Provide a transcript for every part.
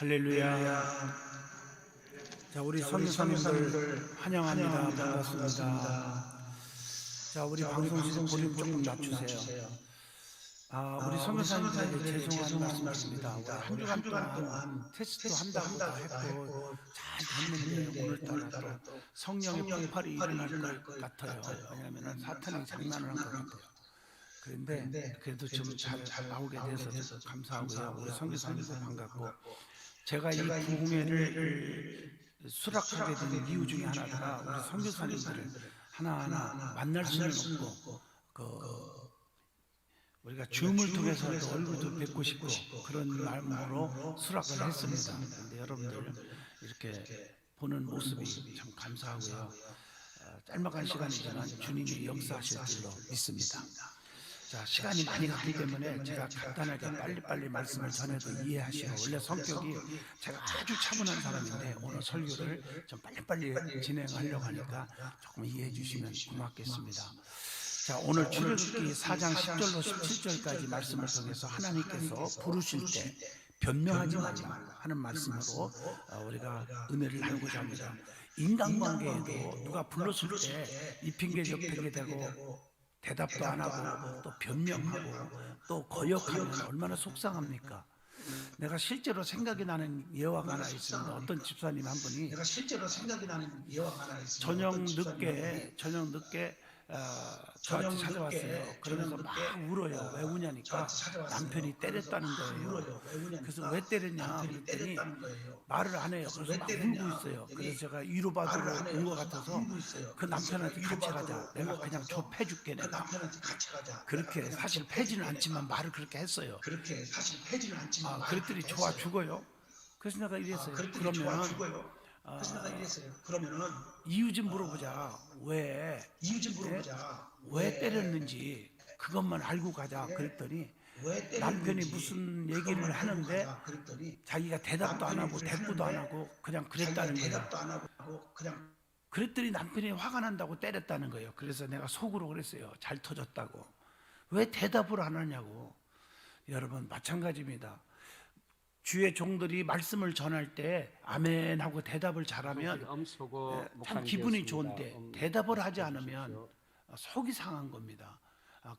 할렐루야. 자, 우리 선교사님들 환영합니다. 반갑습니다. 자, 우리 방송 볼륨 조금 낮추세요. 우리 선교사님들에게 죄송한 말씀드립니다. 한 주간 동안 테스트 한다고 했고 잘 됐는데 오늘따라 또 성령의 폭발이 일어날 것 같아요. 왜냐하면 사탄이 장난을 한 것 같아요. 그런데 그래도 좀 잘 나오게 돼서 감사하고요. 우리 선교사님들 반갑고, 제가 이 부흥회를 수락하게 된 이유 중에 하나가 우리 선교사님들을 하나하나 만날 수는 없고, 우리가 줌을 통해서도 얼굴도 뵙고 싶고 그런 마음으로 수락을 했습니다. 그런데 여러분들 이렇게 보는 모습이 참 감사하고요. 짤막한 시간이지만 주님이 역사하실 줄로 믿습니다. 자, 시간이 많이 갔기 때문에 제가 간단하게 빨리빨리 말씀을 전해도 이해하시고, 원래 성격이 제가 아주 차분한 사람인데 오늘 설교를 좀 빨리빨리 진행하려고 하니까 조금 이해해 주시면 고맙겠습니다. 자, 오늘 출애굽기 4장 10절로 17절까지 말씀을 통해서 하나님께서 부르실 때 변명하지 말라 하는 말씀으로 우리가 은혜를 나누고자 합니다. 인간관계에도 누가 불렀을 때 이 핑계 저 핑계 대고 대답도 안 하고 또 변명하고 또 거역하면 얼마나 속상합니까? 내가 실제로 생각이 나는 예화가 하나 있습니다. 어떤 집사님 한 분이 저녁 늦게 저한테 찾아왔어요. 그러면서 막 울어요. 왜 우냐니까 남편이 때렸다는 거예요. 그래서 왜 때렸냐 그랬더니 말을 안 해요. 그래서 막 울고 있어요. 그래서 제가 위로받으러 온 것 같아서 그 남편한테 같이 가자. 내가 그냥 저 패줄게. 내가 그렇게 사실 패지는 않지만 말을 그렇게 했어요. 그랬더니 좋아 죽어요. 그래서 내가 이랬어요. 그러면은 이유 좀 물어보자. 왜 때렸는지 그것만 알고 가자. 그랬더니 남편이 무슨 얘기를 하는데 자기가 대답도 안 하고 대꾸도 안 하고 그냥 그랬다는 거예요. 그랬더니 남편이 화가 난다고 때렸다는 거예요. 그래서 내가 속으로 그랬어요. 잘 터졌다고. 왜 대답을 안 하냐고. 여러분 마찬가지입니다. 주의 종들이 말씀을 전할 때 아멘 하고 대답을 잘하면 참 기분이 좋은데, 대답을 하지 않으면 속이 상한 겁니다.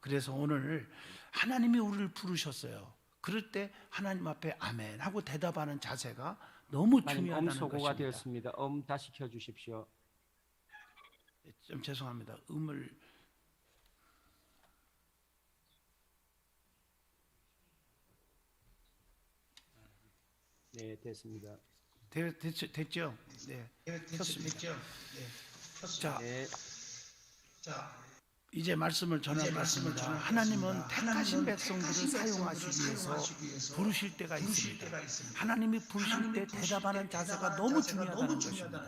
그래서 오늘 하나님이 우리를 부르셨어요. 그럴 때 하나님 앞에 아멘 하고 대답하는 자세가 너무 중요하다는 소거가 것입니다. 되었습니다. 다시 켜주십시오. 좀 죄송합니다. 음을 네, 됐습니다. 됐죠? 네, 켰습니다. 자, 이제 말씀을 전하겠습니다. 하나님은 택하신 백성들을 사용하시기 위해서 부르실 때가 있습니다. 하나님이 부르실 때 대답하는 자세가 너무 중요하다는 것입니다.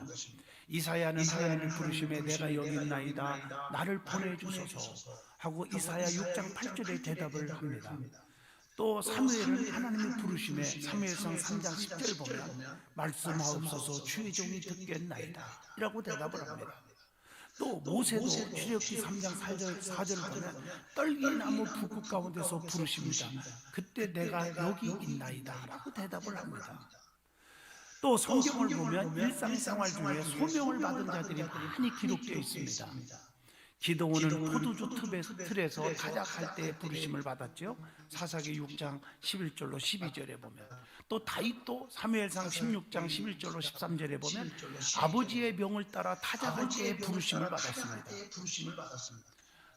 이사야는 하나님을 부르심에 내가 여기 있나이다 나를 보내주소서 하고 이사야 6장 8절에 대답을 합니다. 또 사무엘은 하나님이 부르심에 사무엘상 3장 10절 보면 말씀하옵소서 주의 종이 듣겠나이다 이라고 대답을 합니다. 또 모세도 출애굽기 3장 4절 보면 떨기나무 북극 가운데서 부르십니다. 그때 내가 여기 있나이다 라고 대답을 합니다. 또 성경을 보면 일상생활 중에 소명을 받은 자들이 많이 기록되어 있습니다. 기드온은 포도주 틀에서 타작할 때 부르심을 받았죠. 사사기 6장 11절로 12절에 보면, 또 다윗도 사무엘상 16장 11절로 13절에 보면 아버지의 명을 따라 타작할 때 부르심을 받았습니다.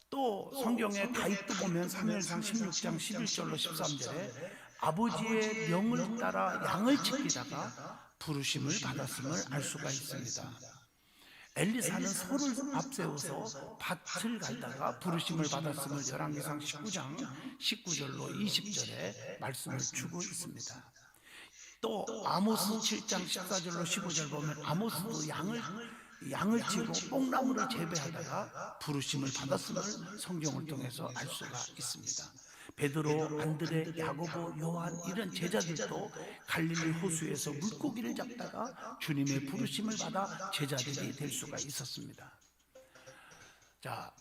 또 성경의 다윗도 보면 사무엘상 16장 11절로 13절에 아버지의 명을 따라 양을 지키다가 부르심을 받았음을 알 수가 있습니다. 엘리사는 소를 앞세워서 밭을 갈다가 부르심을 받았음을 열왕기상 19장 19절로 20절에 말씀을 주고 있습니다. 또 아모스 7장 14절로 15절 보면 아모스도 양을 치고 뽕나무를 재배하다가 부르심을 받았음을 성경을 통해서 알 수가 있습니다. 베드로, 안드레, 야고보, 요한 이런 제자들도 갈릴리 호수에서 물고기를 잡다가 주님의 부르심을 받아 제자들이 될 수가 있었습니다. 자,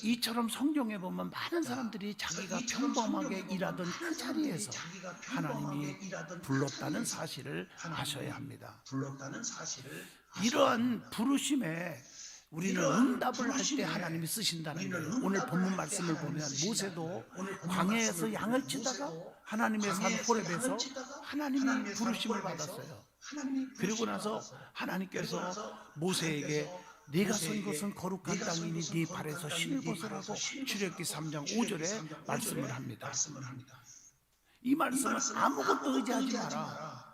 이처럼 성경에 보면 많은 사람들이 자기가 평범하게 일하던 그 자리에서 하나님이 불렀다는 사실을 아셔야 합니다. 이러한 부르심에 우리는 응답을 할 때 하나님이 쓰신다는 거예요. 오늘 본문 말씀을 보면 모세도 광야에서 양을 치다가 하나님의 산 호렙에서 하나님의 부르심을 받았어요. 그리고 나서 하나님께서 모세에게 네가 선 것은 거룩한 땅이니 네 발에서 신을 벗으라고 출애굽기 3장 5절에 말씀을 합니다. 이 말씀은 아무것도 의지하지 마라,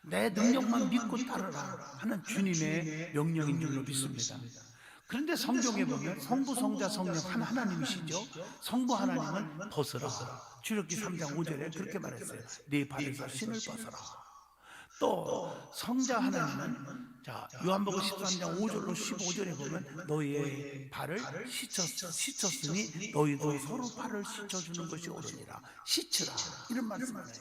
내 능력만 믿고 따르라 하는 주님의 명령인 줄로 믿습니다. 그런데 성경에 보면 성부, 성자, 성령 한 하나님이시죠. 성부 하나님은 벗으라, 출애굽기 3장 5절에 그렇게 말했어요. 네 발에서 신을 벗어라. 또 성자 하나님은 요한복음 13장 5절로 15절에 보면 너희의 발을 씻었으니 너희도 서로 발을 씻어주는 것이 옳으니라. 씻으라, 이런 말씀을 해요.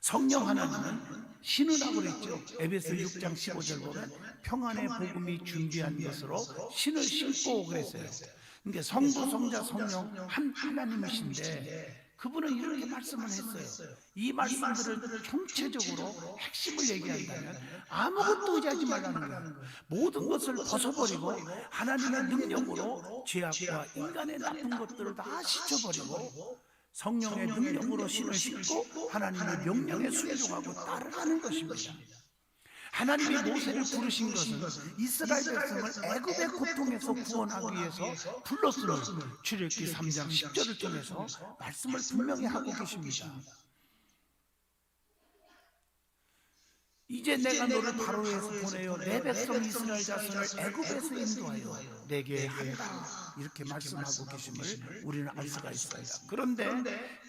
성령 하나님은 신으라고 그랬죠. 에베소 6장 15절 보면 평안의 복음이 준비한 것으로 신을 신고 그랬어요. 그러니까 성부, 성자, 성령 한 하나님이신데 그분은 이렇게 말씀을 했어요. 이 말씀들을 총체적으로 핵심을 얘기한다면 아무것도 의지하지 말라는 거예요. 모든 것을 벗어버리고 하나님의 능력으로 죄악과 인간의 나쁜 것들을 다 씻어버리고 성령의 능력으로 신을 신고 하나님의 명령에 순종하고 따르라는 것입니다. 하나님이 모세를 부르신 것은 이스라엘 백성을 애굽의 고통에서 구원하기 위해서 불렀음을 출애굽기 3장 10절을 통해서 말씀을 분명히 하고 계십니다. 이제 내가 너를 바로에서 보내어 내 백성 이스라엘 자손을 애굽에서 인도하여 내게 한다, 이렇게 말씀하고 계심을 우리는 알 수가 있습니다. 그런데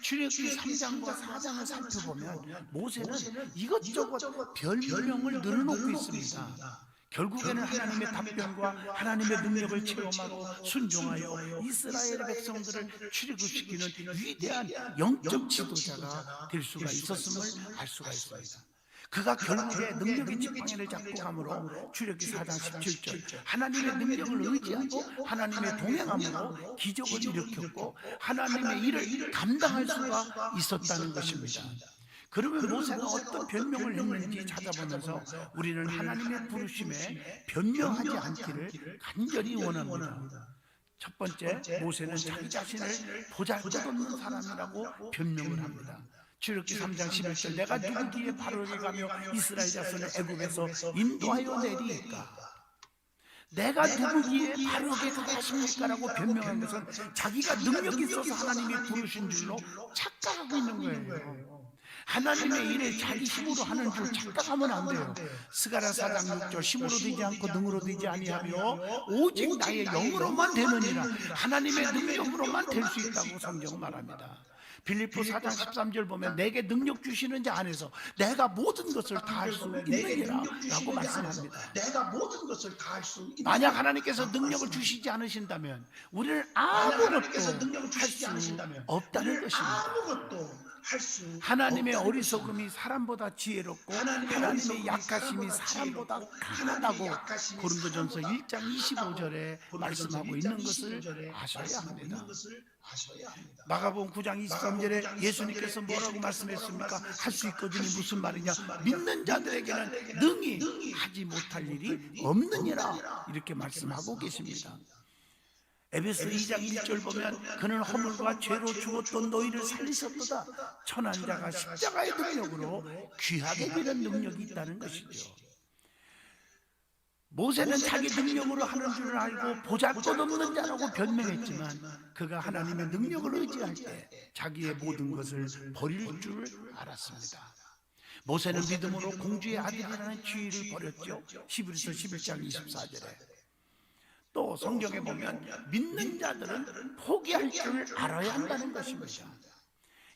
출애굽기 3장과 4장을 살펴보면 모세는 이것저것 별명을 늘어놓고 있습니다. 결국에는 하나님의 답변과 하나님의 능력을 체험하고 순종하여 이스라엘 백성들을 출애굽시키는 위대한 영적 지도자가 될 수가 있었음을 알 수가 있습니다. 그가 결국에 능력의 지팡이를 잡고 가므로 출애굽기 4장 17절 하나님의 능력을 의지하고 하나님의 동행함으로 기적을 일으켰고 하나님의 일을 감당할 수가 있었다는 것입니다. 그러면 모세가 어떤 변명을 했는지 찾아보면서 우리는 하나님의 부르심에 변명하지 않기를 간절히 원합니다. 첫 번째, 모세는 자기 자신을 보잘것없는 사람이라고 변명을 합니다. 출애굽기 3장 11절 내가 누구기에 바로에게 가며 이스라엘 자손을 애굽에서 인도하여 내리까, 내가 누구기에 바로에게 가십니까라고 변명한 것은 자기가 능력이 있어서 하나님이 부르신 줄로 착각하고 있는 거예요. 하나님의 일을 자기 힘으로 하는 줄 착각하면 안 돼요. 스가랴 4장 6절 힘으로 되지 않고 능으로 되지 아니하며 오직 나의 영으로만 되느니라, 하나님의 능력으로만 될 수 있다고 성경은 말합니다. 빌립보 4장 13절 보면 내게 능력 주시는 자 안에서 내가 모든 것을 다 할 수 있느니라 라고 말씀합니다. 만약 하나님께서 능력을 주시지 않으신다면 우리는 아무것도 할 수 없다는 것입니다. 하나님의 어리석음이 사람보다 지혜롭고 하나님의 약하심이 사람보다 강하다고 고린도전서 1장 25절에 말씀하고 있는 것을 아셔야 합니다. 마가복음 9장 23절에 예수님께서 뭐라고 말씀했습니까? 할 수 있거든요. 무슨 말이냐? 믿는 자들에게는 능히 하지 못할 일이 없느니라, 이렇게 말씀하고 계십니다. 에베소 2장 1절 보면 그는 허물과 죄로 죽었던 너희를 살리셨도다, 천한 자가 십자가의 능력으로 귀하게 되는 능력이 있다는 것이죠. 모세는 자기 능력으로 하는 줄 알고 보잘것없는 자라고 변명했지만 그가 하나님의 능력을 의지할 때 자기의 모든 것을 버릴 줄 알았습니다. 모세는 믿음으로 공주의 아들이라는 지위를 버렸죠. 히브리서 11장 24절에. 또 성경에 보면 믿는 자들은 포기할 줄 알아야 한다는 것입니다.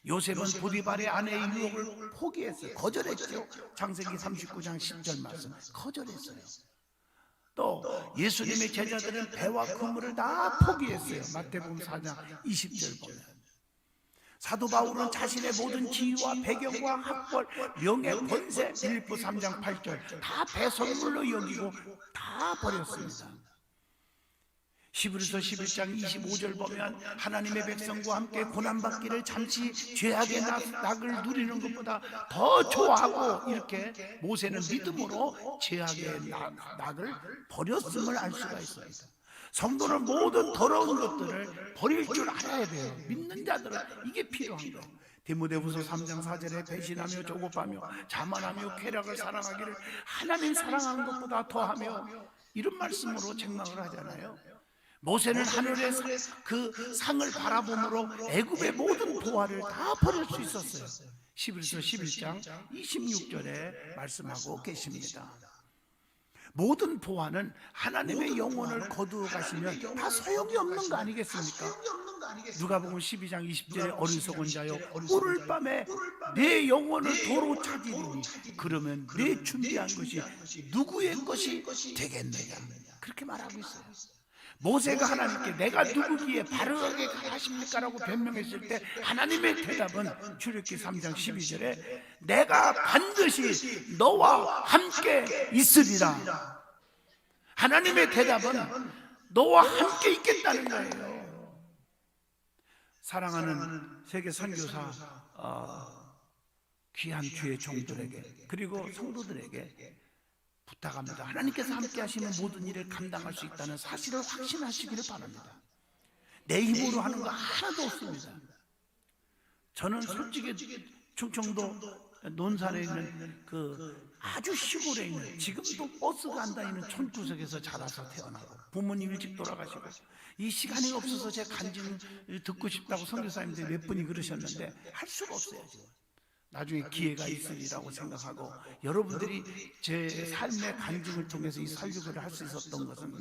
요셉은 보디발의 아내의 유혹을 포기했어요. 거절했죠. 창세기 39장 10절 말씀 거절했어요. 또 예수님의 제자들은 배와 그물을 다 포기했어요. 마태복음 4장 20절 보면. 사도 바울은 자신의 모든 지위와 배경과 학벌, 명예, 권세, 빌립보 3장 8절 다 배설물로 여기고 다 버렸습니다. 히브리서 11장 25절 보면 하나님의 백성과 함께 고난받기를 잠시 죄악의 낙을 누리는 것보다 더 좋아하고, 이렇게 모세는 믿음으로 죄악의 낙을 버렸음을 알 수가 있습니다. 성도는 모든 더러운 것들을 버릴 줄 알아야 돼요. 믿는 자들은 이게 필요한 거예요. 디모데후서 3장 4절에 배신하며 조급하며 자만하며 쾌락을 사랑하기를 하나님 사랑하는 것보다 더하며, 이런 말씀으로 책망을 하잖아요. 모세는 하늘의 그 상을 바라보므로 애굽의 모든 보화를 다 버릴 수 있었어요. 히브리서 11장 26절에 말씀하고 계십니다. 모든 보화는 하나님의 영혼을 거두어 가시면 다 소용이 없는 거 아니겠습니까? 누가복음 12장 20절에 어리석은 자여 오늘 밤에 내 영혼을 도로 찾으리니 그러면 내 준비한 것이 누구의 것이 되겠느냐, 그렇게 말하고 있어요. 모세가 하나님께 내가 누구기에 바르게 하십니까? 라고 변명했을 때 하나님의 대답은 출애굽기 3장 12절에 내가 반드시 너와 함께 있으리라. 하나님의 대답은 너와 함께 있겠다는 거예요. 사랑하는 세계 선교사 귀한 주의 종들에게, 그리고 성도들에게 부탁합니다. 하나님께서 함께 하시는 모든 일을 감당할 수 있다는 사실을 확신하시기를 바랍니다. 내 힘으로 하는 거 하나도 없습니다. 저는 솔직히 충청도 논산에 있는 그 아주 시골에 있는, 지금도 버스가 안 다니는 촌구석에서 자라서 태어나고 부모님 일찍 돌아가시고, 이 시간이 없어서 제 간증을 듣고 싶다고 선교사님들 몇 분이 그러셨는데 할 수가 없어요. 지금 나중에 기회가 있으리라고 생각하고, 여러분들이 제 삶의 간증을 통해서 이 설교를 할 수 있었던 것은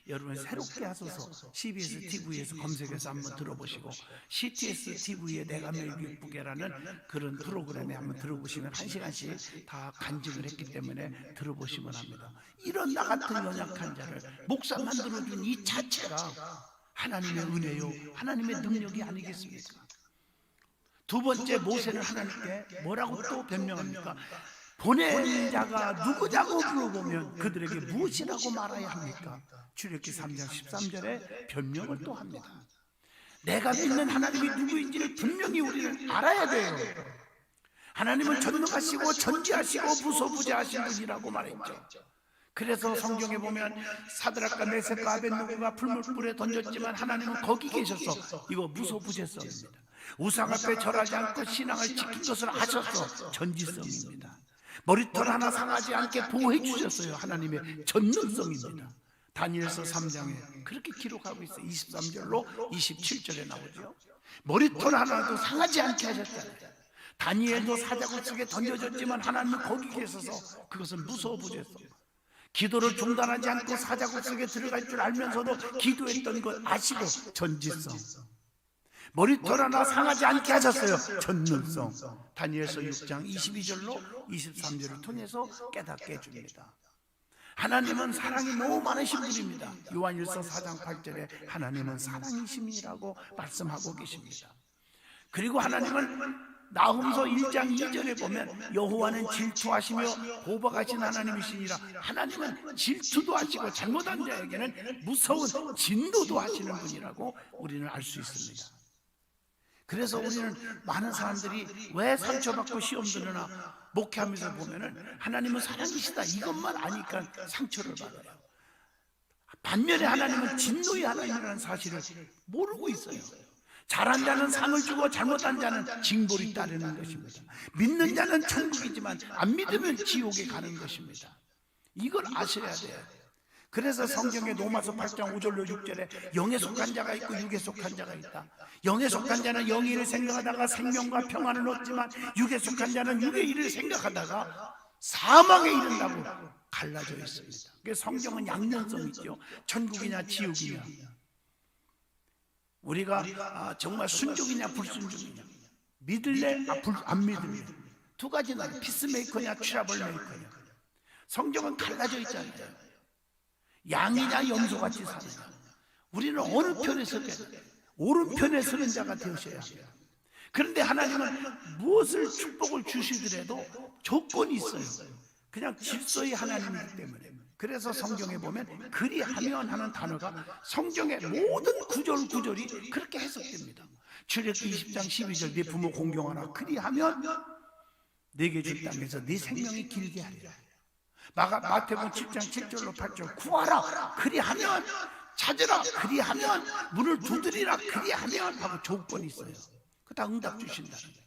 여러분 새롭게 하셔서 CBS TV에서 검색해서 한번 들어보시고, CTS TV의 내가 매일 기쁘게라는 그런 프로그램에 한번 들어보시면 1시간씩 다 간증을 했기 때문에 들어보시면 합니다. 이런 나 같은 연약한 자를 목사 만들어준 이 자체가 하나님의 은혜요, 하나님의 능력이 아니겠습니까? 두 번째, 모세는 하나님께 뭐라고 또 변명합니까? 보낸 자가 누구냐고 물어보면 그들에게 무엇이라고 말해야 합니까? 출애굽기 3장 13절에 변명을 또 합니다. 내가 믿는 하나님이 누구인지를 분명히 우리는 알아야 돼요. 하나님은 전능하시고 전지하시고 무소부재하신 분이라고 말했죠. 그래서 성경에 보면 사드락과 메섹과 아벳느고가 불물불에 던졌지만 하나님은 거기 계셔서, 이거 무소부재성입니다. 우상 앞에 절하지 않고 신앙을 지킨 것을 아셨어, 전지성입니다. 머리털 하나 상하지 않게 보호해 주셨어요, 하나님의 전능성입니다. 다니엘서 3장에 그렇게 기록하고 있어요. 23절로 27절에 나오죠. 머리털 하나도 상하지 않게 하셨잖아요. 다니엘도 사자굴 속에 던져졌지만 하나님은 거기 계셔서, 그것은 무소부재성. 기도를 중단하지 않고 사자굴 속에 들어갈 줄 알면서도 기도했던 걸 아시고, 전지성. 머리털 하나 상하지 않게 하셨어요, 전능성. 다니엘서 6장 22절로 23절을 통해서 깨닫게 해줍니다. 하나님은 사랑이 너무 많으신 분입니다. 요한일서 4장 8절에 하나님은 사랑이심이라고 말씀하고 계십니다. 그리고 하나님은 나훔서 1장 2절에 보면 여호와는 질투하시며 보복하신 하나님이시니라. 하나님은 질투도 하시고 잘못한 자에게는 무서운 진노도 하시는 분이라고 우리는 알 수 있습니다. 그래서 우리는 많은 사람들이 왜 상처받고 시험 드느나 목회하면서 보면은 하나님은 사랑이시다 이것만 아니까 상처를 받아요. 반면에 하나님은 진노의 하나님이라는 사실을 모르고 있어요. 잘한 자는 상을 주고 잘못한 자는 징벌이 따르는 것입니다. 믿는 자는 천국이지만 안 믿으면 지옥에 가는 것입니다. 이걸 아셔야 돼요. 그래서 성경에 로마서 8장 5절로 6절에 영에 속한 자가 있고 육에 속한 자가 있다. 영에 속한 자는 영의 일을 생각하다가 생명과 평안을 얻지만 육에 속한 자는 육의 일을 생각하다가 사망에 이른다고 갈라져 있습니다. 그래서 성경은 양면성이 있죠. 천국이냐 지옥이냐, 우리가 정말 순종이냐 불순종이냐, 믿을래 안 믿을래, 두 가지나 피스메이커냐 트러블 메이커냐. 성경은 갈라져 있잖아요. 양이냐 염소같이 사느냐. 우리는 어느 편에 서게, 오른편에 서는 자가 되셔야 합니다. 그런데 하나님은 무엇을 축복을 주시더라도 조건이 있어요. 그냥 질서의 하나님이기 때문에 그래서 성경에 보면 그리하면 하는 단어가 성경의 모든 구절이 그렇게 해석됩니다. 출애굽기 20장 12절 네 부모 공경하라. 그리하면 네게 줄 땅에서 네 생명이 길게 하리라. 마태복음 7장 7절로 8절 구하라. 그리하면 찾으라. 그리하면 문을 두드리라. 그리하면 하고 조건이 있어요. 그다 응답 주신다는 거예요.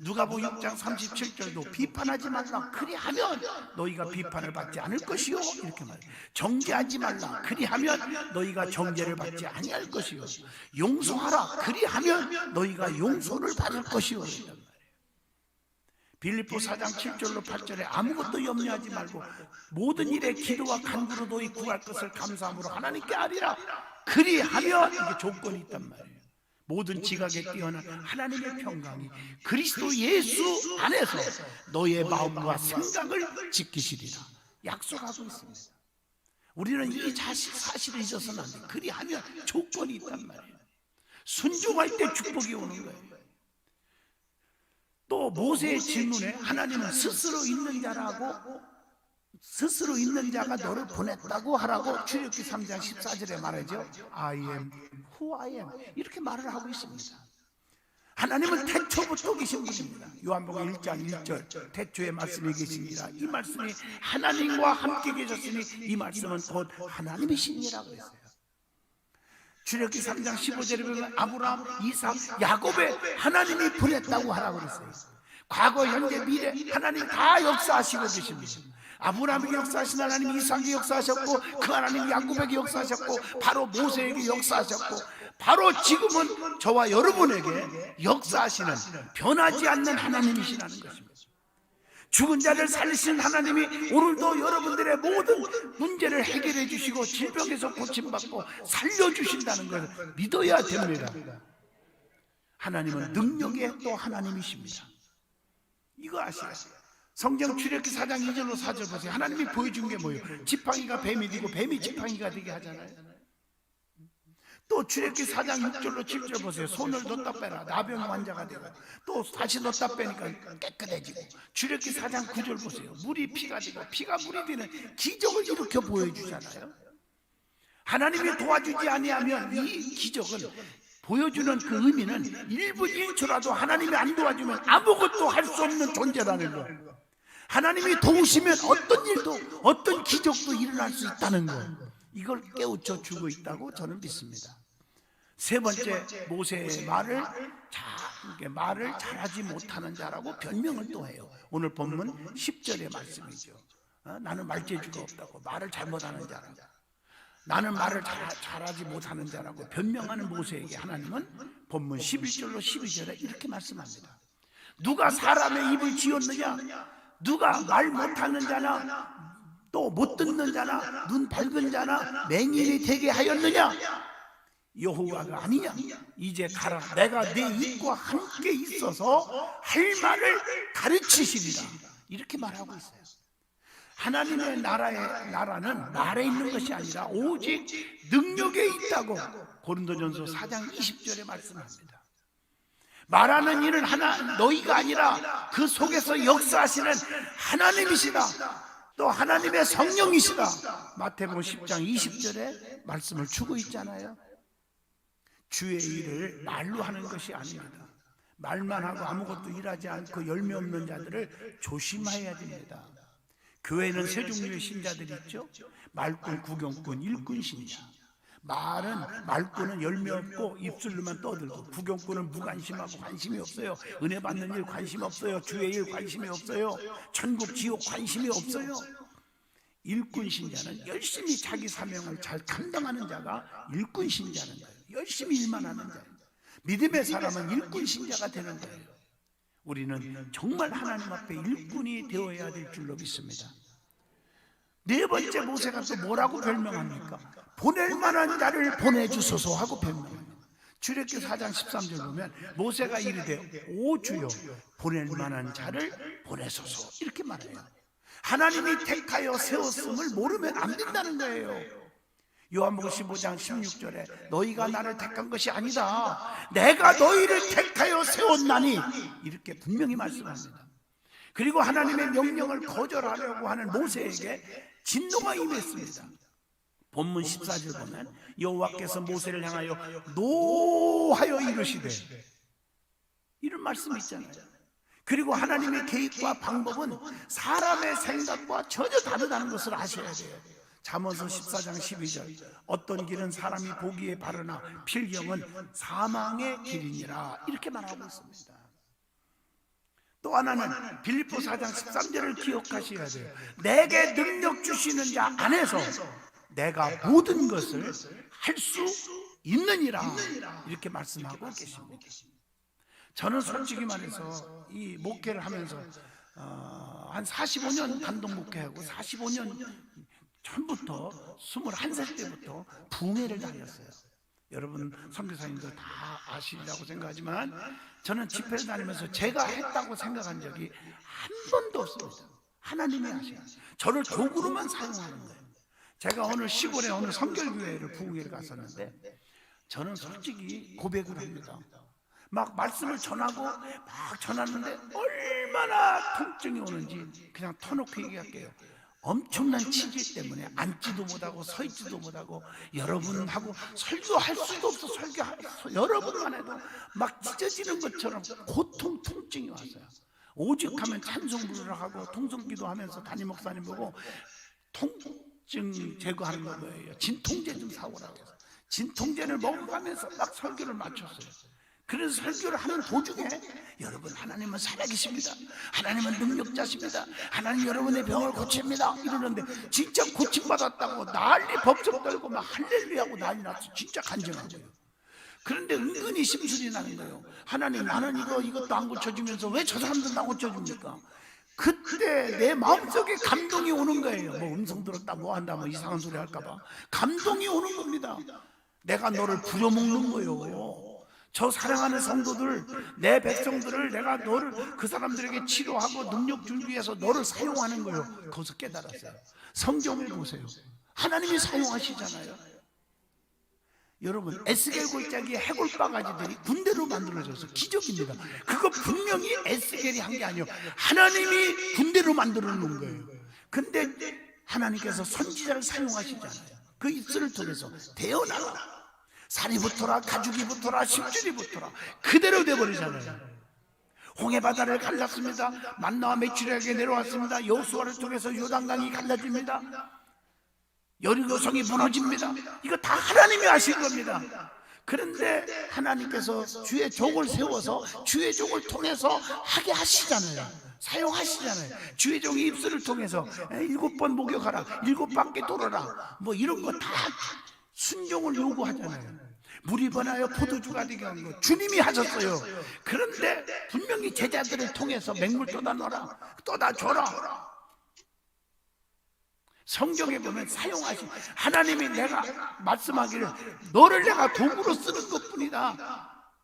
누가복음 6장 37절도 비판하지 말라. 그리하면 너희가 비판을 받지 않을 것이요. 이렇게 말해요. 정죄하지 말라. 그리하면 너희가 정죄를 받지 아니할 것이요. 용서하라. 그리하면 너희가 용서를 받을 것이요. 빌립보 4장 7절로 8절에 아무것도 염려하지 말고 모든 일에 기도와 간구로 너희 구할 것을 감사함으로 하나님께 아뢰라. 그리하면 이게 조건이 있단 말이에요. 모든 지각에 뛰어난 하나님의 평강이 그리스도 예수 안에서 너의 마음과 생각을 지키시리라 약속하고 있습니다. 우리는 이 사실을 잊어서는 안 돼. 그리하면 조건이 있단 말이에요. 순종할 때 축복이 오는 거예요. 또 모세의 질문에 하나님은 스스로 있는 자가 너를 보냈다고 하라고 출애굽기 3장 14절에 말하죠. I am who I am 이렇게 말을 하고 있습니다. 하나님은 태초부터 계신 분입니다. 요한복음 1장 1절 태초에 말씀이 계십니다. 이 말씀이 하나님과 함께 계셨으니 이 말씀은 곧 하나님이시니라고 했어요. 출애굽기 3장 15절에 보면 아브라함, 이삭, 야곱에 하나님이 보냈다고 하라고 그랬어요. 과거, 현재, 미래 하나님 다 역사하시고 계십니다. 아브라함에게 역사하신 하나님 이삭에게 역사하셨고 그 하나님 야곱에게 역사하셨고 바로 모세에게 역사하셨고 바로 지금은 저와 여러분에게 역사하시는 변하지 않는 하나님이시라는 것입니다. 죽은 자를 살리시는 하나님이 오늘도 여러분들의 모든 문제를 해결해 주시고 질병에서 고침받고 살려주신다는 것을 믿어야 됩니다. 하나님은 능력의 또 하나님이십니다. 이거 아시죠? 성경 출애굽기 4장 2절로 4절 보세요. 하나님이 보여준 게 뭐예요? 지팡이가 뱀이 되고 뱀이 지팡이가 되게 하잖아요. 또 출애굽기 4장 6절로 7절 보세요. 손을 넣다 빼라 나병 환자가 되고 또 다시 넣다 빼니까 깨끗해지고 출애굽기 4장 9절 보세요. 물이 피가 되고 피가 물이 되는 기적을 일으켜 보여주잖아요. 하나님이 도와주지 아니하면 이 기적은 보여주는 그 의미는 1분 1초라도 하나님이 안 도와주면 아무것도 할 수 없는 존재라는 거예요. 하나님이 도우시면 어떤 일도 어떤 기적도 일어날 수 있다는 거예요. 이걸 깨우쳐 주고 있다고 저는 믿습니다. 세 번째, 모세의 말을 잘하지 못하는 자라고 변명을 또 해요. 오늘 본문 10절의 말씀이죠. 나는 말재주가 없다고 말을 잘못하는 자라고 나는 말을 잘하지 못하는 자라고 변명하는 모세에게 하나님은 본문 11절로 12절에 이렇게 말씀합니다. 누가 사람의 입을 지었느냐? 누가 말 못하는 자나 또 못 듣는 자나 눈 밝은 자나 맹인이 되게 하였느냐? 여호와가 아니냐? 이제 가라. 내가 네 입과 함께 있어서 할 말을 가르치시리라. 이렇게 말하고 있어요. 하나님의 나라는 말에 있는 것이 아니라 오직 능력에 있다고 고린도전서 4장 20절에 말씀합니다. 말하는 일은 너희가 아니라 그 속에서 역사하시는 하나님이시다. 또 하나님의 성령이시다. 마태복음 10장 20절에 말씀을 주고 있잖아요. 주의 일을 말로 하는 것이 아닙니다. 말만 하고 아무것도 일하지 않고 열매 없는 자들을 조심해야 됩니다. 교회는 세 종류의 신자들이 있죠. 말꾼, 구경꾼, 일꾼 신자. 말꾼은 열매 없고 입술로만 떠들고, 구경꾼은 무관심하고 관심이 없어요. 은혜 받는 일 관심 없어요. 주의 일 관심이 없어요. 천국 지옥 관심이 없어요. 일꾼 신자는 열심히 자기 사명을 잘 감당하는 자가 일꾼 신자는 거예요. 열심히 일만 하는 자예요. 믿음의 사람은 일꾼 신자가 되는 거예요. 우리는 정말 하나님 앞에 일꾼이 되어야 될 줄로 믿습니다. 네 번째, 모세가 또 뭐라고 별명합니까? 보낼 만한 자를 보내주소서 하고 별명합니다. 출애굽기 4장 13절 보면 모세가 이르되 오 주여 보낼 만한 자를 보내소서 이렇게 말해요. 하나님이 택하여 세웠음을 모르면 안 된다는 거예요. 요한복음 15장 16절에 너희가 나를 택한 것이 아니다. 내가 너희를 택하여 세웠나니 이렇게 분명히 말씀합니다. 그리고 하나님의 명령을 거절하려고 하는 모세에게 진노가 임했습니다. 본문 14절 보면 여호와께서 모세를 향하여 노하여 이르시되, 이런 말씀이 있잖아요. 그리고 하나님의 계획과 방법은 사람의 생각과 전혀 다르다는 것을 아셔야 돼요. 잠언서 14장 12절 어떤 길은 사람이 보기에 바르나 필경은 사망의 길이니라, 이렇게 말하고 있습니다. 또 하나는 빌립보 4장 13절을 기억하셔야 돼요. 내게 능력 주시는 자 안에서 내가 모든 것을 할 수 있느니라, 이렇게 말씀하고 계십니다. 저는 솔직히 말해서 이 목회를 하면서 한 45년 단독 목회하고 45년 전부터 21살 때부터 부흥회를 다녔어요. 여러분 선교사님들 다 아시리라고 생각하지만 저는 집회를 다니면서 제가 했다고 생각한 적이 한 번도 없습니다. 하나님이 하셔요. 저를 도구로만 사용하는 거예요. 제가 오늘 시골에 어느 성결교회를 부흥회를 갔었는데 저는 솔직히 고백을 합니다. 막 말씀을 전하고 막 전하는데 얼마나 통증이 오는지 그냥 터놓고 얘기할게요. 엄청난 치질 때문에 앉지도 못하고 서 있지도 못하고, 여러분하고 설교할 수도 없어. 여러분만 해도 막 찢어지는 것처럼 고통, 통증이 왔어요. 오직 하면 찬송 부르러 하고 통성기도 하면서 담임 목사님 보고 통증 제거하는 거예요. 진통제 좀 사오라고 해서 진통제를 먹어가면서 막 설교를 마쳤어요. 그래서 설교를 하는 도중에 여러분, 하나님은 살아계십니다. 하나님은 능력자십니다. 하나님 여러분의 병을 고칩니다. 이러는데 진짜 고침받았다고 난리 법석 떨고 막 할렐루야하고 난리 났어. 진짜 간증한 거예요. 그런데 은근히 심술이 나는 거예요. 하나님, 나는 이것도 안 고쳐주면서 왜 저 사람들 다 고쳐줍니까? 그때 내 마음속에 감동이 오는 거예요. 뭐 음성 들었다 뭐 한다 뭐 이상한 소리 할까봐 감동이 오는 겁니다. 내가 너를 부려먹는 거예요. 저 사랑하는 성도들, 내 백성들을 내가 너를 그 사람들에게 치료하고 능력 주기 위해서 너를 사용하는 거예요. 거기서 깨달았어요. 성경을 보세요. 하나님이 사용하시잖아요. 여러분, 에스겔 골짜기 해골 바가지들이 군대로 만들어져서 기적입니다. 그거 분명히 에스겔이 한 게 아니에요. 하나님이 군대로 만들어 놓은 거예요. 근데 하나님께서 선지자를 사용하시잖아요. 그 입술을 통해서 대어나가 살이 붙어라, 가죽이 붙어라, 심줄이 붙어라, 그대로 돼버리잖아요. 홍해바다를 갈랐습니다. 만나와 메추리에게 내려왔습니다. 여호수아를 통해서 요단강이 갈라집니다. 여리고성이 무너집니다. 이거 다 하나님이 하신 겁니다. 그런데 하나님께서 주의 종을 세워서 주의 종을 통해서 하게 하시잖아요. 사용하시잖아요. 주의 종의 입술을 통해서 7번 목욕하라, 7바퀴 돌아라, 뭐 이런 거 다 순종을 요구하잖아요. 물이 번하여 포도주가 되게 한 거 주님이 하셨어요. 그런데 분명히 제자들을 통해서 맹물 떠다 놔라, 떠다 줘라. 성경에 보면 사용하신 하나님이 내가 말씀하기를 너를 내가 도구로 쓰는 것뿐이다.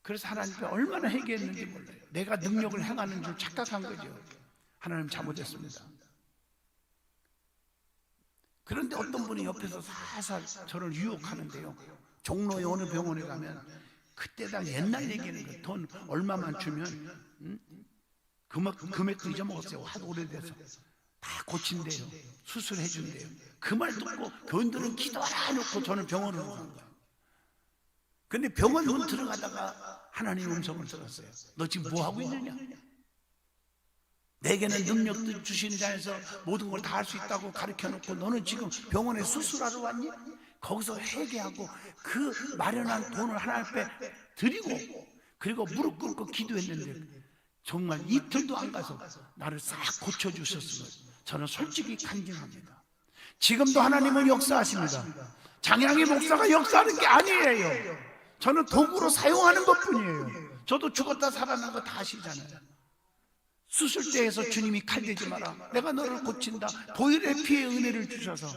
그래서 하나님께 얼마나 회개했는지 몰라요. 내가 능력을 행하는 줄 착각한 거죠. 하나님 잘못했습니다. 그런데 어떤 분이 옆에서 살살 저를 유혹하는데요. 종로에 어느 병원에 가면 그때당 옛날 얘기는 거, 돈 얼마만 주면 금액도 잊어먹었어요. 하도 오래돼서 다 고친대요. 수술해 준대요. 그 말 듣고 교인들은 기도하라 놓고 저는 병원으로 간 거예요. 근데 병원 문 들어가다가 하나님 음성을 들었어요. 너 지금 뭐 하고 있느냐? 내게는 능력 주시는 자에서 모든 걸 다 할 수 있다고 가르쳐놓고 너는 지금 병원에 수술하러 왔니? 거기서 회개하고 그 마련한 돈을 하나님 앞에 드리고 그리고 무릎 꿇고 기도했는데 정말 이틀도 안 가서 나를 싹 고쳐주셨으면 저는 솔직히 간증합니다. 지금도 하나님은 역사하십니다. 장양의 목사가 역사하는 게 아니에요. 저는 도구로 사용하는 것뿐이에요. 저도 죽었다 살아난 거 다 아시잖아요. 수술대에서 주님이 칼대지 마라, 내가 너를 고친다, 보혈의 피의 은혜를 주셔서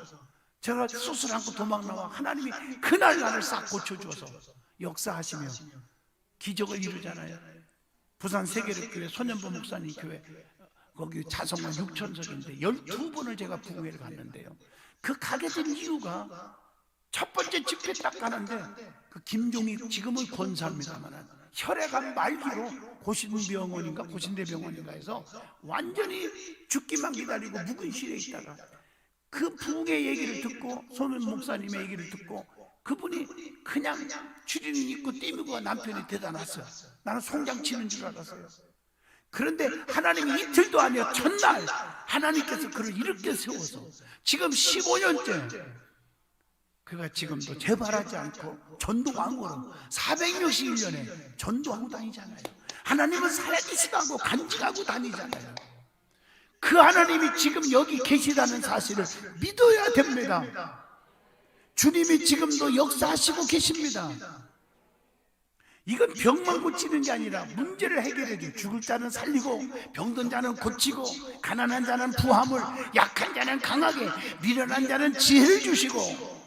제가 수술 않고 도망 나와 하나님이 그날 나를 싹 고쳐주어서 역사하시며 기적을 이루잖아요. 부산 세계력교회 손현보 목사님 교회 거기 자성만 6,000석인데 12번을 제가 부흥회를 갔는데요. 그 가게 된 이유가 첫 번째 집회 딱 가는데 그 김종익 지금은 권사입니다만 혈액암 말기로 고신병원인가 고신대병원인가 해서 완전히 죽기만 기다리고 묵은실에 있다가 그 부흥의 얘기를 듣고 소면 목사님의 얘기를 듣고 그분이 그냥 추리닝 입고 띠미고 남편이 대단했어요. 나는 송장 치는 줄 알았어요. 그런데 하나님이 이틀도 아니야 첫날 하나님께서 그를 이렇게 세워서 지금 15년째 그가 지금도 재발하지 않고 전도왕으로 461년에 전도하고 다니잖아요. 하나님은 살아계시도 않고 간직하고 다니잖아요. 그 하나님이 지금 여기 계시다는 사실을 믿어야 됩니다. 주님이 지금도 역사하시고 계십니다. 이건 병만 고치는 게 아니라 문제를 해결해 줘. 죽을 자는 살리고 병든 자는 고치고 가난한 자는 부함을, 약한 자는 강하게, 미련한 자는 지혜를 주시고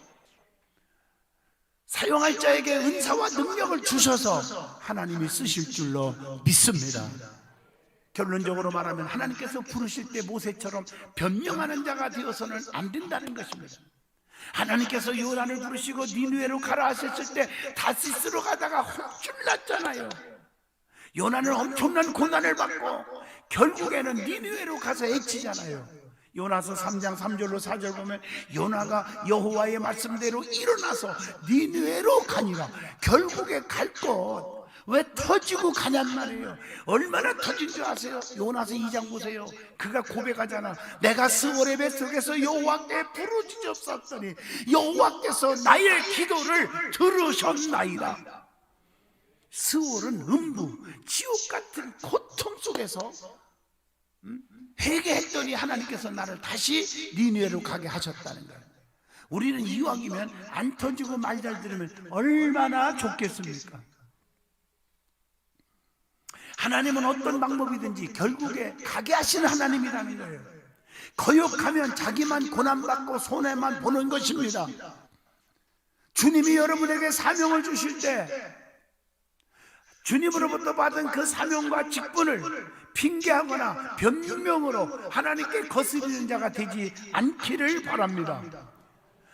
사용할 자에게 은사와 능력을 주셔서 하나님이 쓰실 줄로 믿습니다. 결론적으로 말하면 하나님께서 부르실 때 모세처럼 변명하는 자가 되어서는 안 된다는 것입니다. 하나님께서 요단을 부르시고 니느웨로 가라 하셨을 때 다시스로 가다가 hov줄났잖아요. 요나는 엄청난 고난을 받고 결국에는 니느웨로 가서 애치잖아요. 요나서 3장 3절로 4절 보면 요나가 여호와의 말씀대로 일어나서 니느웨로 가니라. 결국에 갈 곳 왜 터지고 가냔 말이에요. 얼마나 터진 줄 아세요? 요나서 2장 보세요. 그가 고백하잖아. 내가 스월의 뱃속에서 여호와께 부르짖었더니 여호와께서 나의 기도를 들으셨나이다. 스월은 음부, 지옥 같은 고통 속에서 회개했더니 하나님께서 나를 다시 니느웨로 가게 하셨다는 거예요. 우리는 이왕이면 안 터지고 말 잘 들으면 얼마나 좋겠습니까? 하나님은 어떤 방법이든지 결국에 가게 하시는 하나님이라는 거예요. 거역하면 자기만 고난받고 손해만 보는 것입니다. 주님이 여러분에게 사명을 주실 때 주님으로부터 받은 그 사명과 직분을 핑계하거나 변명으로 하나님께 거스리는 자가 되지 않기를 바랍니다.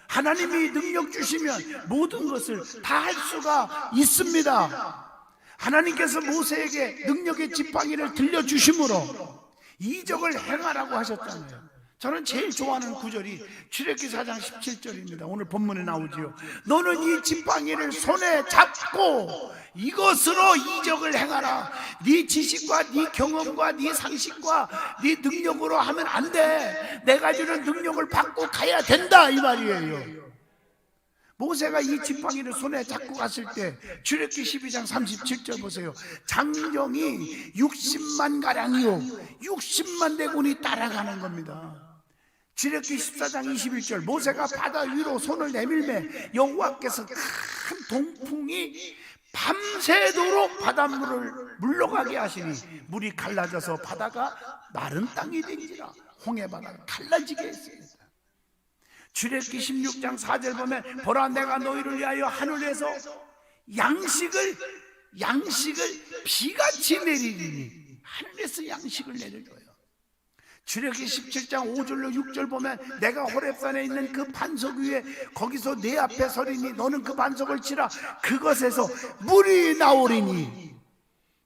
하나님이 능력 주시면 모든 것을 다 할 수가 있습니다. 하나님께서 모세에게 능력의 지팡이를 들려주심으로 이적을 행하라고 하셨잖아요. 저는 제일 좋아하는 구절이 출애굽기 4장 17절입니다. 오늘 본문에 나오지요. 너는 이 지팡이를 손에 잡고 이것으로 이적을 행하라. 네 지식과 네 경험과 네 상식과 네 능력으로 하면 안 돼. 내가 주는 능력을 받고 가야 된다 이 말이에요. 모세가 이 지팡이를 손에 잡고 갔을 때 출애굽기 12장 37절 보세요. 장정이 60만 가량이요 60만 대군이 따라가는 겁니다. 출애굽기 14장 21절 모세가 바다 위로 손을 내밀매 여호와께서 큰 동풍이 밤새도록 바닷물을 물러가게 하시니 물이 갈라져서 바다가 마른 땅이 된지라. 홍해바다가 갈라지게 했습니다. 출애굽기 16장 4절 보면 보라 내가 너희를 위하여 하늘에서 양식을 비같이 내리리니 하늘에서 양식을 내려줘요. 출애굽기 17장 5절로 6절 보면 내가 호렙산에 있는 그 반석 위에 거기서 내 앞에 서리니 너는 그 반석을 치라. 그것에서 물이 나오리니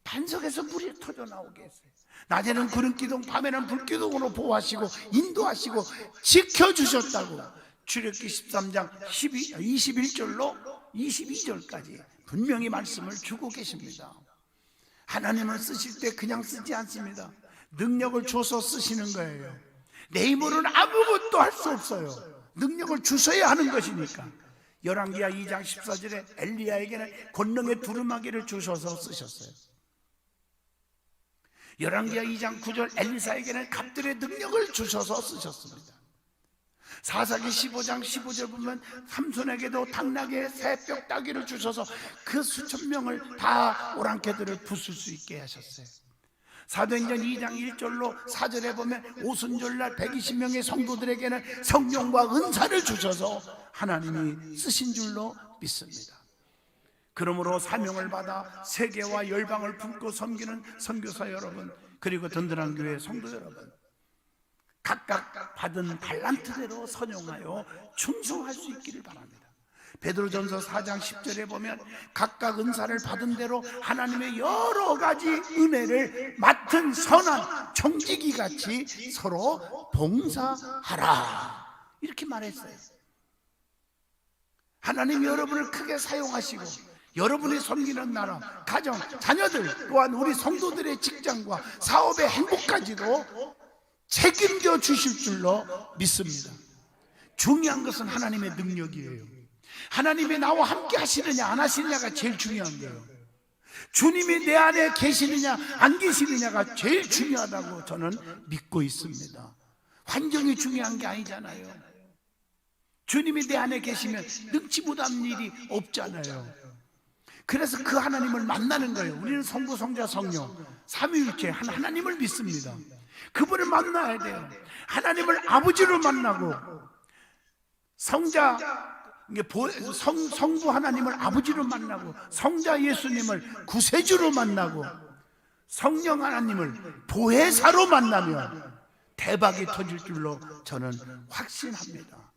반석에서 물이 터져 나오게 했어요. 낮에는 구름기둥 밤에는 불기둥으로 보호하시고 인도하시고 지켜주셨다고 출애굽기 13장 21절로 22절까지 분명히 말씀을 주고 계십니다. 하나님을 쓰실 때 그냥 쓰지 않습니다. 능력을 줘서 쓰시는 거예요. 내 힘으로는 아무것도 할 수 없어요. 능력을 주셔야 하는 것이니까. 열왕기하 2장 14절에 엘리야에게는 권능의 두루마기를 주셔서 쓰셨어요. 열왕기하 2장 9절 엘리사에게는 갑들의 능력을 주셔서 쓰셨습니다. 사사기 15장 15절 보면 삼손에게도 당나귀의 새벽 따귀를 주셔서 그 수천 명을 다 오랑캐들을 부술 수 있게 하셨어요. 사도행전 2장 1절로 4절에 보면 오순절날 120명의 성도들에게는 성령과 은사를 주셔서 하나님이 쓰신 줄로 믿습니다. 그러므로 사명을 받아 세계와 열방을 품고 섬기는 선교사 여러분, 그리고 든든한 교회 성도 여러분, 각각 받은 달란트대로 선용하여 충성할 수 있기를 바랍니다. 베드로전서 4장 10절에 보면 각각 은사를 받은 대로 하나님의 여러 가지 은혜를 맡은 선한 청지기 같이 서로 봉사하라, 이렇게 말했어요. 하나님이 여러분을 크게 사용하시고 여러분이 섬기는 나라, 가정, 자녀들, 또한 우리 성도들의 직장과 사업의 행복까지도 책임져 주실 줄로 믿습니다. 중요한 것은 하나님의 능력이에요. 하나님이 나와 함께 하시느냐 안 하시느냐가 제일 중요한 거예요. 주님이 내 안에 계시느냐 안 계시느냐가 제일 중요하다고 저는 믿고 있습니다. 환경이 중요한 게 아니잖아요. 주님이 내 안에 계시면 능치 못한 일이 없잖아요. 그래서 그 하나님을 만나는 거예요. 우리는 성부, 성자, 성령 삼위일체 한 하나님을 믿습니다. 그분을 만나야 돼요. 하나님을 아버지로 만나고 성부 하나님을 아버지로 만나고 성자 예수님을 구세주로 만나고 성령 하나님을 보혜사로 만나면 대박이 터질 줄로 저는 확신합니다.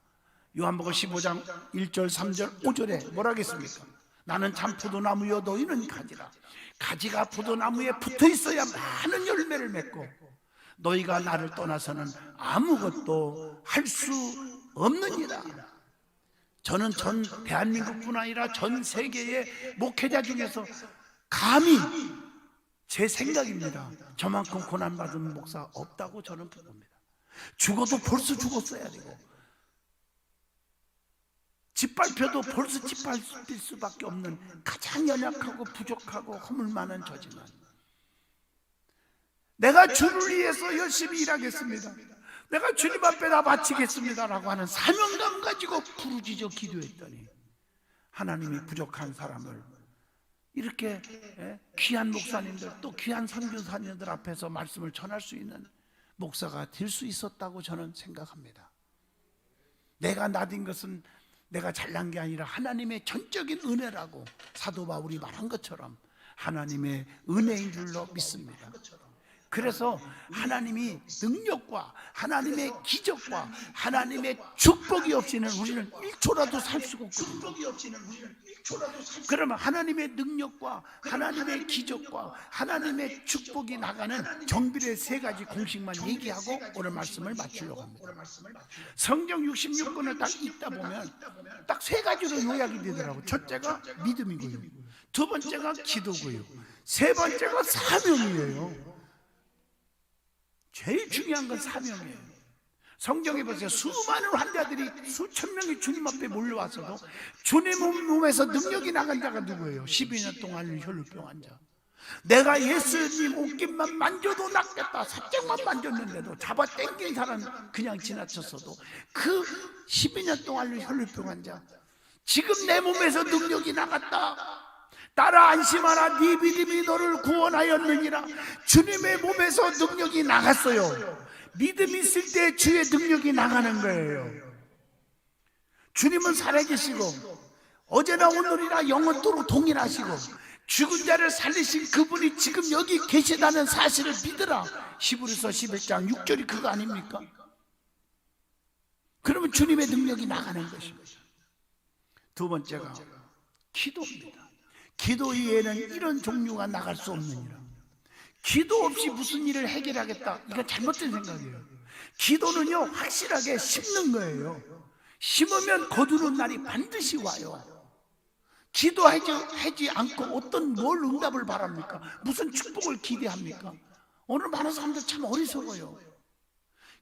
요한복음 15장 1절 3절 5절에 뭐라 하겠습니까? 나는 참 포도나무여 너희는 가지라. 가지가 포도나무에 붙어 있어야 많은 열매를 맺고 너희가 나를 떠나서는 아무것도 할 수 없느니라. 저는 전 대한민국뿐 아니라 전 세계의 목회자 중에서 감히 제 생각입니다. 저만큼 고난받은 목사 없다고 저는 봅니다. 죽어도 벌써 죽었어야 되고 짓밟혀도 벌써 짓밟힐 수밖에 없는 가장 연약하고 부족하고 허물 많은 저지만 내가 주를 위해서 열심히 일하겠습니다, 내가 주님 앞에 다 바치겠습니다라고 하는 사명감 가지고 부르짖어 기도했더니 하나님이 부족한 사람을 이렇게 귀한 목사님들 또 귀한 선교사님들 앞에서 말씀을 전할 수 있는 목사가 될 수 있었다고 저는 생각합니다. 내가 나딘 것은 내가 잘난 게 아니라 하나님의 전적인 은혜라고 사도 바울이 말한 것처럼 하나님의 은혜인 줄로 믿습니다. 그래서 하나님이 능력과 하나님의 기적과 하나님의 축복이 없이는 우리는 1초라도 살 수가 없거든요. 그러면 하나님의 능력과 하나님의 기적과 하나님의 축복이 나가는 정비례 세 가지 공식만 얘기하고 오늘 말씀을 마치려고 합니다. 성경 66권을 딱 읽다 보면 딱 세 가지로 요약이 되더라고요. 첫째가 믿음이고요, 두 번째가 기도고요, 세 번째가 사명이에요. 제일 중요한 건 사명이에요. 성경에 보세요. 수많은 환자들이 수천 명이 주님 앞에 몰려와서도 주님 몸에서 능력이 나간 자가 누구예요? 12년 동안 혈루병 환자. 내가 예수님 옷깃만 만져도 낫겠다, 살짝만 만졌는데도 잡아 당긴 사람 그냥 지나쳤어도 그 12년 동안 혈루병 환자, 지금 내 몸에서 능력이 나갔다, 따라 안심하라, 네 믿음이 너를 구원하였느니라. 주님의 몸에서 능력이 나갔어요. 믿음 있을 때 주의 능력이 나가는 거예요. 주님은 살아계시고 어제나 오늘이나 영원토록 동일하시고 죽은 자를 살리신 그분이 지금 여기 계시다는 사실을 믿으라. 히브리서 11장 6절이 그거 아닙니까? 그러면 주님의 능력이 나가는 것입니다. 두 번째가 기도입니다. 기도 이외에는 이런 종류가 나갈 수 없느니라. 기도 없이 무슨 일을 해결하겠다, 이건 잘못된 생각이에요. 기도는요 확실하게 심는 거예요. 심으면 거두는 날이 반드시 와요. 기도하지 않고 어떤 뭘 응답을 바랍니까? 무슨 축복을 기대합니까? 오늘 많은 사람들 참 어리석어요.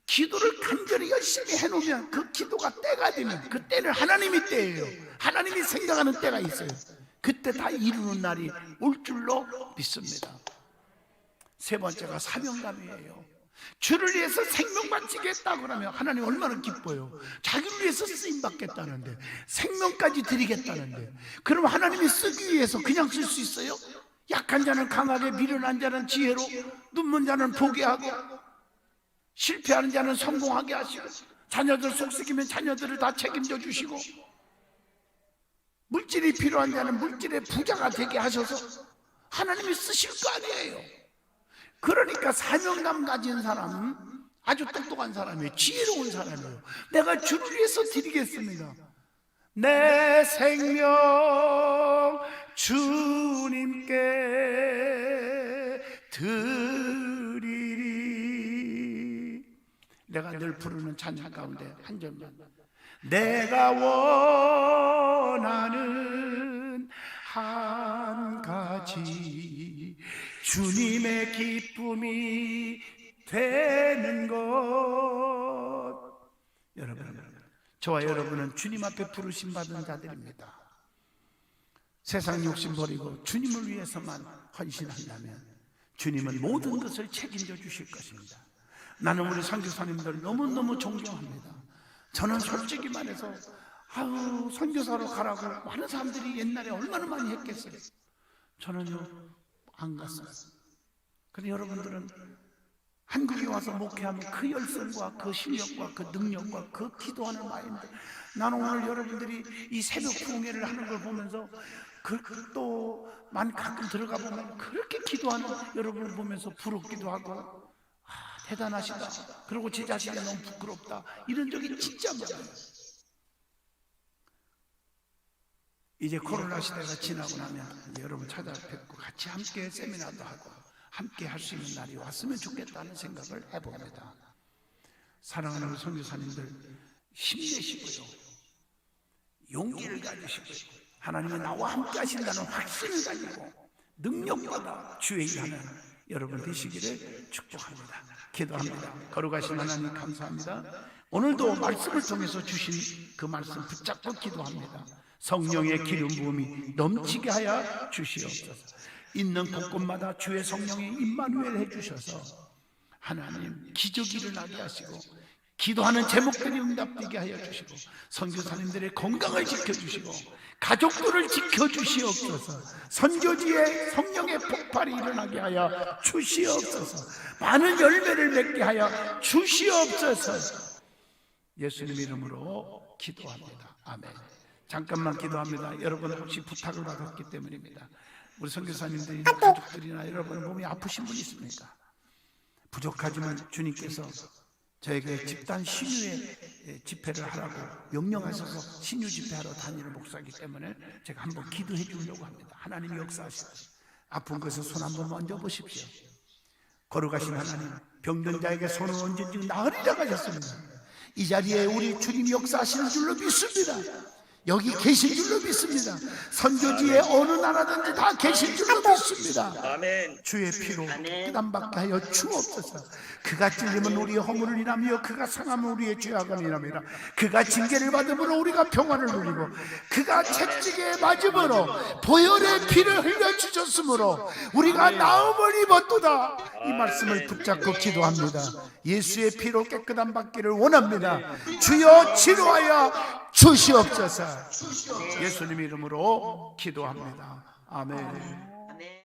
기도를 간절히 열심히 해놓으면 그 기도가 때가 되면 그 때는 하나님의 때예요. 하나님이 생각하는 때가 있어요. 그때 다 이루는 날이 올 줄로 믿습니다. 세 번째가 사명감이에요. 주를 위해서 생명 바치겠다 그러면 하나님 얼마나 기뻐요. 자기를 위해서 쓰임 받겠다는데, 생명까지 드리겠다는데, 그럼 하나님이 쓰기 위해서 그냥 쓸 수 있어요? 약한 자는 강하게, 미련한 자는 지혜로, 눈먼 자는 보게 하고, 실패하는 자는 성공하게 하시고, 자녀들 속썩이면 자녀들을 다 책임져 주시고, 물질이 필요한 자는 물질의 부자가 되게 하셔서 하나님이 쓰실 거 아니에요. 그러니까 사명감 가진 사람은 아주 똑똑한 사람이에요. 지혜로운 사람이에요. 내가 주를 위해서 드리겠습니다. 내 생명 주님께 드리리. 내가 늘 부르는 찬양 가운데 한 절만, 내가 원하는 한 가지 주님의 기쁨이 되는 것. 여러분, 저와 여러분은 주님 앞에 부르심 받은 자들입니다. 세상 욕심 버리고 주님을 위해서만 헌신한다면 주님은 모든 것을 책임져 주실 것입니다. 나는 우리 선교사님들 너무너무 존경합니다. 저는 솔직히 말해서 선교사로 가라고 많은 사람들이 옛날에 얼마나 많이 했겠어요. 저는요 안 갔어요. 그런데 여러분들은 한국에 와서 목회하면 그 열성과 그 실력과 그 능력과 그 기도하는 마인드, 나는 오늘 여러분들이 이 새벽 부흥회를 하는 걸 보면서 또 가끔 들어가 보면 그렇게 기도하는 여러분을 보면서 부럽기도 하고, 대단하시다, 그리고 제 자신이 너무 부끄럽다, 이런 적이 진짜 많아요. 이제 코로나 시대가 지나고 나면 이제 여러분 찾아뵙고 같이 함께 세미나도 하고 함께 할 수 있는 날이 왔으면 좋겠다는 생각을 해봅니다. 사랑하는 우리 선교사님들, 힘내시고요, 용기를 가지시고요, 하나님은 나와 함께 하신다는 확신을 가지고 능력받아 주의 일하는 여러분 되시기를 축복합니다. 기도합니다. 거룩하신 하나님 감사합니다. 오늘도 말씀을 통해서 주신 그 말씀 붙잡고 기도합니다. 성령의 기름 부음이 넘치게 하여 주시옵소서. 있는 곳곳마다 주의 성령의 임마누엘 해주셔서 하나님 기적이 일어나게 하시고 기도하는 제목들이 응답되게 하여 주시고 선교사님들의 건강을 지켜주시고 가족들을 지켜주시옵소서. 선교지에 성령의 폭발이 일어나게 하여 주시옵소서. 많은 열매를 맺게 하여 주시옵소서. 예수님 이름으로 기도합니다. 아멘. 잠깐만 기도합니다. 여러분 혹시 부탁을 받았기 때문입니다. 우리 선교사님들이나 가족들이나 여러분 몸이 아프신 분 있습니까? 부족하지만 주님께서 저에게 집단 신유의 집회를 하라고 명령하셔서 신유 집회하러 다니는 목사이기 때문에 제가 한번 기도해 주려고 합니다. 하나님이 역사하시고 아픈 곳에 손 한번 얹어 보십시오. 거룩하신 하나님, 병든 자에게 손을 얹은 나으리라 하셨습니다. 이 자리에 우리 주님이 역사하시는 줄로 믿습니다. 여기 계신 줄로 믿습니다. 선교지에 어느 나라든지 다 계신 줄로 믿습니다. 아멘. 주의 피로 깨끗함받게 하여 주옵소서. 그가 찔리면 우리의 허물을 인하며 그가 상하면 우리의 죄악을 인하며 그가 징계를 받음으로 우리가 평안을 누리고 그가 채찍에 맞음으로 보혈의 피를 흘려주셨으므로 우리가 나음을 입었도다. 이 말씀을 붙잡고 기도합니다. 예수의 피로 깨끗함 받기를 원합니다. 주여 치료하여 주시옵소서. 예수님 이름으로 기도합니다. 아멘.